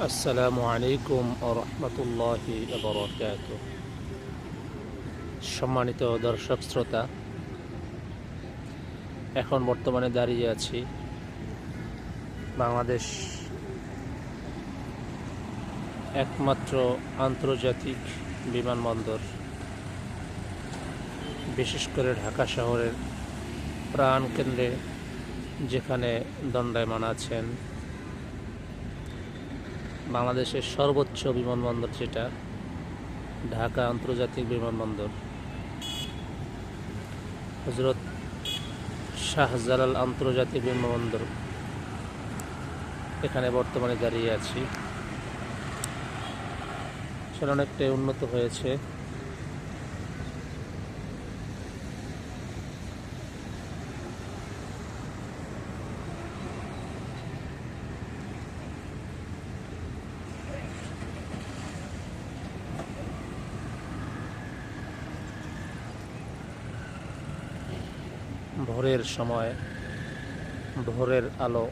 আসসালামু আলাইকুম ওয়া রাহমাতুল্লাহি ওয়া বারাকাতুহু। সম্মানিত দর্শক শ্রোতা, এখন বর্তমানে দাঁড়িয়ে আছি বাংলাদেশ একমাত্র আন্তর্জাতিক বিমানবন্দর, বিশেষ করে ঢাকা শহরের প্রাণকেন্দ্রে, যেখানে দণ্ডায়মান আছেন বাংলাদেশের সর্বোচ্চ বিমানবন্দর, যেটা ঢাকা আন্তর্জাতিক বিমানবন্দর, হযরত শাহজালাল আন্তর্জাতিক বিমানবন্দর। এখানে বর্তমানে দাঁড়িয়ে আছি। সেটা অনেকটাই উন্নত হয়েছে। ভোরের সময়, ভোরের আলো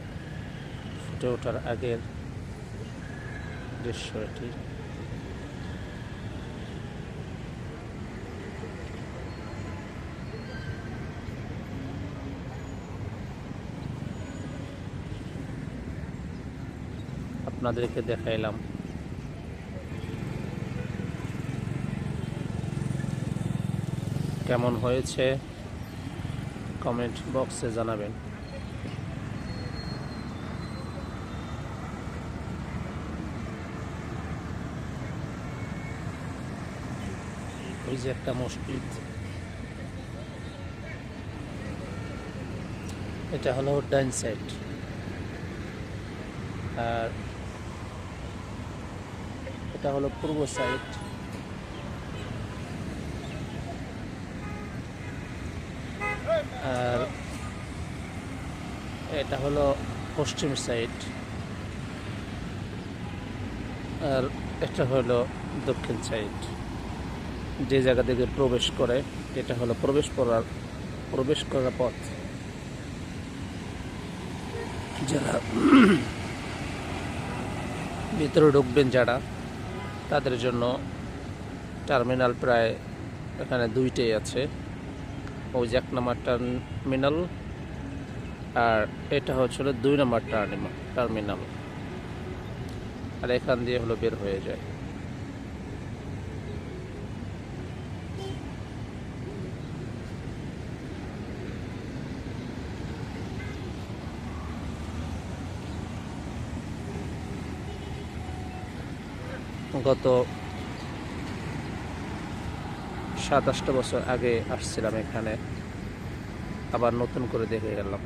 ফুটে ওঠার আগের দৃশ্য এটি। আপনাদেরকে দেখাইলাম। কেমন হয়েছে কমেন্ট বক্সে জানাবেন। ওই যে একটা মসজিদ, এটা হলো ডাইন সাইড, আর এটা হলো পূর্ব সাইড। আর এটা হলো পশ্চিম সাইড, আর এটা হলো দক্ষিণ সাইড। যে জায়গা থেকে প্রবেশ করে, এটা হলো প্রবেশ করার পথ। যারা ভিতরে ঢুকবেন, যারা, তাদের জন্য টার্মিনাল প্রায় এখানে দুইটাই আছে। ওই যে 1 নম্বর টার্মিনাল, আর এটা হচ্ছিল 2 নম্বর টার্মিনাল। আর এখান দিয়ে হলো বের হয়ে যায়। গত 27-8 বছর আগে আসছিলাম এখানে, আবার নতুন করে দেখে গেলাম।